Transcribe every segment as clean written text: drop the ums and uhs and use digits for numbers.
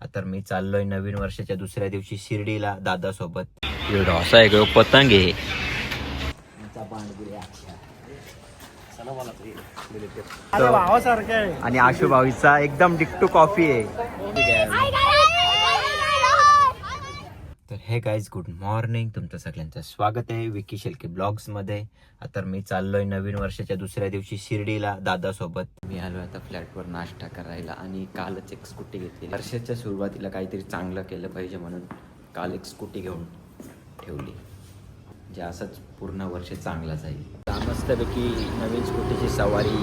आता मी चाललोय नवीन वर्षाच्या दुसऱ्या दिवशी शिर्डीला दादासोबत. डोसा आहे ग, पतंग आहे. आणि आशू भाऊचा एकदम डिक्टू कॉफी आहे. तर हे गाईज, गुड मॉर्निंग. तुमचं सगळ्यांचं स्वागत आहे विकी शेलके ब्लॉग्स मध्ये. आता मी चाललोय नवीन वर्षाच्या दुसऱ्या दिवशी शिर्डीला दादासोबत. मी आलोय आता फ्लॅटवर नाश्ता करायला आणि कालच एक स्कूटी घेतली. वर्षाच्या सुरुवातीला काहीतरी चांगलं केलं पाहिजे म्हणून काल एक स्कूटी घेऊन ठेवली, जे असंच पूर्ण वर्ष चांगलं जाईल. मस्तपैकी नवीन स्कूटीची सवारी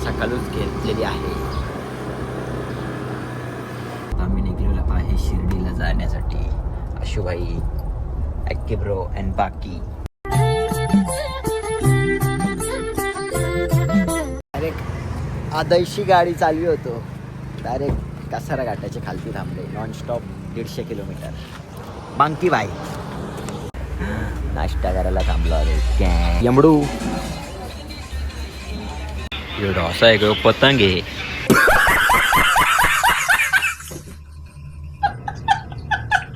सकाळीच घेतलेली आहे. आम्ही निघलेलो आहे शिर्डीला जाण्यासाठी. आशुभाई, अक्की ब्रो अँड बाकी. डायरेक्ट आदर्शी गाडी चालवी होतो. डायरेक्ट कासारा घाटाच्या खालती थांबले. Nonstop 150 kilometre. बांकी बाई नाश्ता करायला थांबलो. अरे यमडू डोसा आहे ग, पतंग आहे.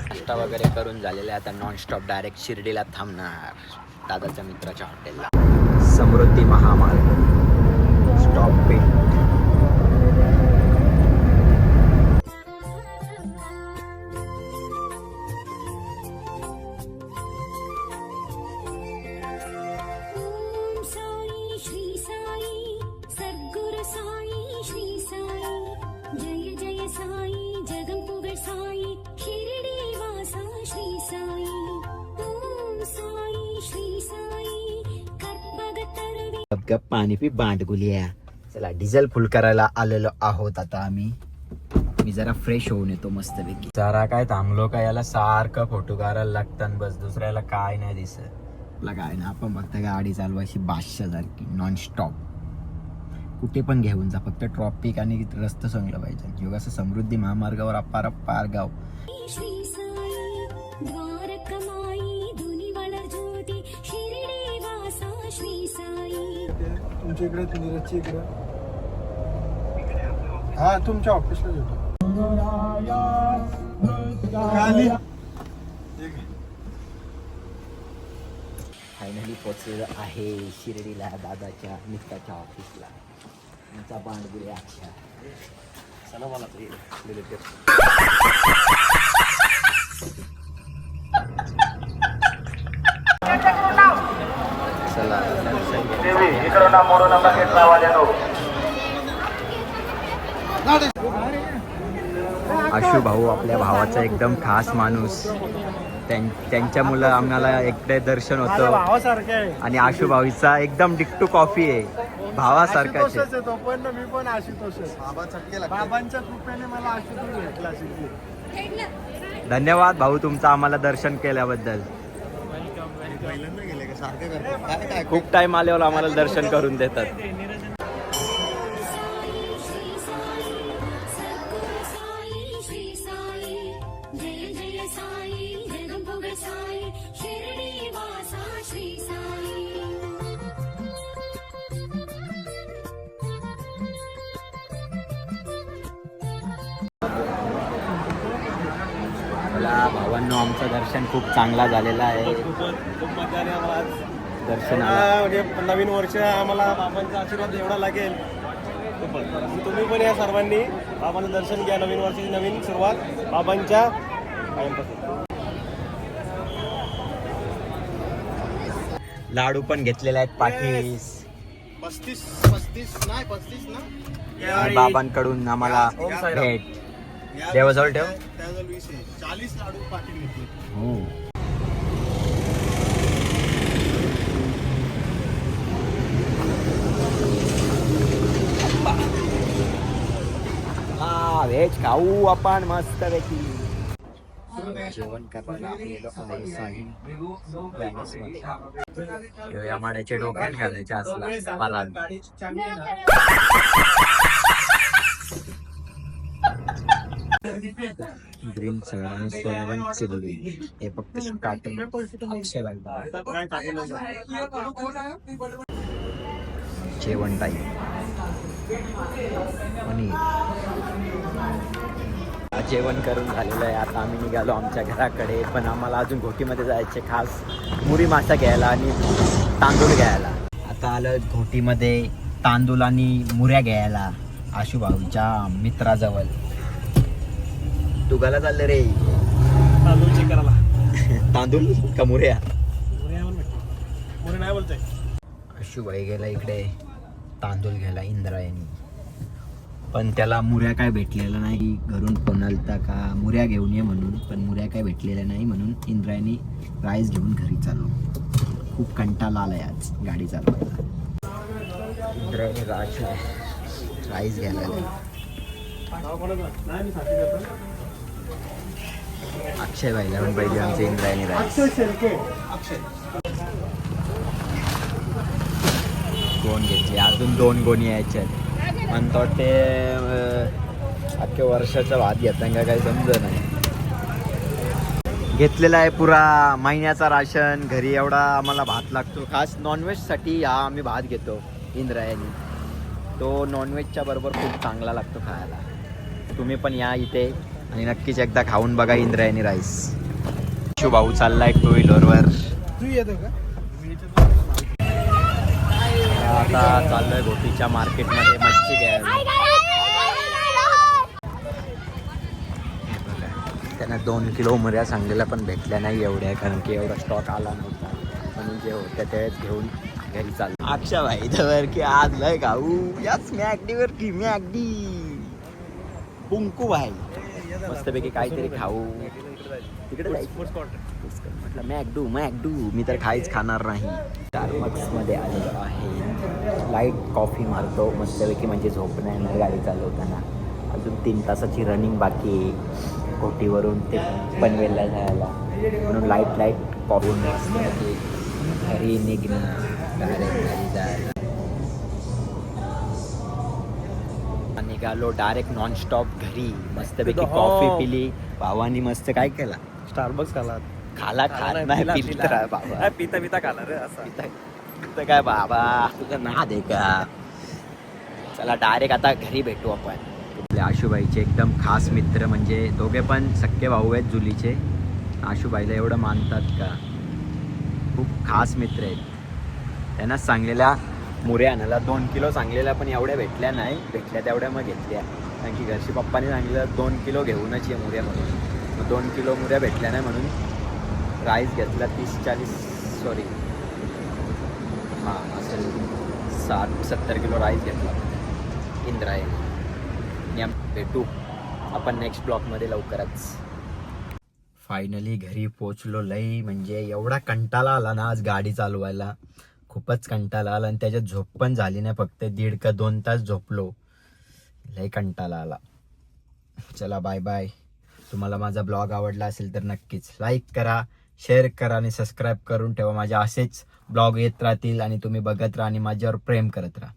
नाश्ता वगैरे करून झालेला आता नॉनस्टॉप डायरेक्ट शिर्डीला थांबणार दादाच्या मित्राच्या हॉटेलला. समृद्धी महामार्ग स्टॉप पे. पाणी पी बांडगुलिया. चला डिझेल फुल करायला आलेलो आहोत आता आम्ही. मी जरा फ्रेश होऊन येतो मस्तपैकी. जरा काय थांबलो का याला सारखं फोटो काढायला लागतात बस, दुसऱ्याला काय नाही दिसत. आपला काय ना, आपण फक्त गाडी चालवायची 500 सारखी नॉनस्टॉप. कुठे पण घेऊन जा, फक्त ट्रॉफिक आणि रस्ता चांगलं पाहिजे. योगा असं समृद्धी महामार्गावर अपार पारगाव. तुमच्या इकडे नीरजची इकडे. हा तुमच्या ऑफिसला येतो. फायनली पोचलेलो आहे शिर्डीला दादाच्या मित्राच्या ऑफिसला. आमचा बांडगुले अच्छा. चला मला आशू भाऊ आपल्या भावाचा एकदम खास माणूस. त्यांच्या मुलं आम्हाला एकटे दर्शन होतं. आणि आशू भाऊचा एकदम डिक्टू कॉफी आहे, भावासारखाच आहे. तो पण मी पण आशुतोषच. बाबांच्या कृपेने मला आशुतोष भेटला. धन्यवाद भाऊ तुमचं आम्हाला दर्शन केल्याबद्दल. खूप टाइम आल्यावर आम्हाला दर्शन करून देतात. भावांनो, आमचं दर्शन खूप चांगला झालेला आहे. खूप मजा आली आम्हाला दर्शनाला. म्हणजे नवीन वर्ष आम्हाला बाबांचा आशीर्वाद एवढा लागेल. तुम्ही पण या सर्वांनी बाबांचं दर्शन घ्या. नवीन वर्षाची नवीन सुरुवात बाबांच्या लाडू पण घेतलेले आहेत पाठीस. 35 ना. आणि बाबांकडून आम्हाला भेट. देवाजवळ ठेव. 40 लाडू पाठी घेतले. हो. हा व्हेज खाऊ आपण मस्त पैकी. जेवण करायला माड्याचे डोक्यात घालायचे असला मला. ग्रीन सगळ्यांनी सोयाबीन चिरली. हे फक्त स्टार्टिंग जेवण टाईम. पनीर जेवण करून झालेलं आहे. आता आम्ही निघालो आमच्या घराकडे, पण आम्हाला अजून घोटीमध्ये जायचे, खास मुरी मासा घ्यायला आणि तांदूळ घ्यायला. आता आलं घोटीमध्ये तांदूळ आणि मुऱ्या घ्यायला आशुभाऊच्या मित्राजवळ. तू गाला चालले रे? तांदूळ चेक करायला. तांदूळ का मुऱ्या? मुरे नाही बोलतोय. आशुभाई गेला इकडे तांदूळ घ्यायला इंद्रायणी, पण त्याला मुऱ्या काय भेटलेल्या नाही. घरून फोन आलता का मुऱ्या घेऊन ये म्हणून, पण मुऱ्या काय भेटलेल्या नाही म्हणून इंद्रायणी राईस घेऊन घरी चाललो. खूप कंटाळा आलाय आज गाडी चालवायला. इंद्रायणी राईस घ्यायला आलाय. अक्षय भाईला पण पाहिजे आमचे इंद्रायणी राईस. गोण घेतली, अजून 2 गोणी यायच्यात. म्हणतो ते अख्ख्या वर्षाचा भात घेताना का काही समजत नाही. घेतलेला आहे पुरा महिन्याचा राशन. घरी एवढा आम्हाला भात लागतो. खास नॉनव्हेजसाठी हा आम्ही भात घेतो इंद्रायणी. तो नॉनव्हेजच्या बरोबर खूप चांगला लागतो खायला. तुम्ही पण या इथे आणि नक्कीच एकदा खाऊन बघा इंद्रायणी राईस. भाऊ चाललाय 2 व्हीलरवर. तू येतो का? आता चाललोय घोटीच्या मार्केटमध्ये मच्छी घ्यायला. त्यांना 2 किलो मुऱ्या सांगलेल्या पण भेटल्या नाही एवढ्या, कारण की एवढा स्टॉक आला नव्हता. म्हणून जे होत्या त्याच घेऊन घरी चाललो. अक्षा भाई जवळ की आज लय खाऊ याच मॅगडीवर की मॅगडी पुंकू भाई मस्तपैकी काहीतरी खाऊ. तिकडे म्हटलं मॅगडू मी तर काहीच खाणार नाही. स्टारबक्स मध्ये आलेलो आहे. लाईट कॉफी मारतो मस्तपैकी, म्हणजे झोप नाही येणार गाडी चालवताना. अजून 3 तासाची रनिंग बाकी आहे घोटीवरून ते पनवेलला जायला. म्हणून लाईट कॉफी मस्तपैकी घरी निघणं, डायरेक्ट घरी जायला. निघालो डायरेक्ट नॉनस्टॉप घरी. मस्तपैकी कॉफी पिली. भावानी मस्त काय केला? स्टारबक्स खाला नाही पिला बाबा. पिता खाला रे असं. तर काय बाबा तुझं ना दे का. चला डायरेक्ट आता घरी भेटू आपण. आपल्या आशुबाईचे एकदम खास मित्र, म्हणजे दोघे पण सख्खे भाऊ आहेत जुलीचे. आशुबाईला एवढं मानतात का, खूप खास मित्र आहेत. त्यांनाच सांगलेल्या मुऱ्या आणायला 2 किलो सांगलेल्या, पण एवढ्या भेटल्या नाही. भेटल्या तेवढ्या मग घेतल्या, कारण की घरची पप्पाने सांगितलं 2 किलो घेऊनच ये मुऱ्या म्हणून. मग 2 किलो मुऱ्या भेटल्या नाही म्हणून राईस घेतला 30-40 सॉरी हां असेल 60-70 किलो राईस घेतला इंद्रायणी. भेटू आपण नेक्स्ट ब्लॉकमध्ये लवकरच. फायनली घरी पोचलो. लई म्हणजे एवढा कंटाळा आला ना आज गाडी चालवायला, खूपच कंटाळा आला. आणि त्याच्यात झोप पण झाली नाही, फक्त 1.5 का 2 तास झोपलो. लई कंटाळा आला. चला बाय बाय. तुम्हाला माझा ब्लॉग आवडला असेल तर नक्कीच लाईक करा, शेअर करा आणि सबस्क्राईब करून ठेवा. माझे असेच ब्लॉग येत राहतील आणि तुम्ही बघत राहा आणि माझ्यावर प्रेम करत राहा.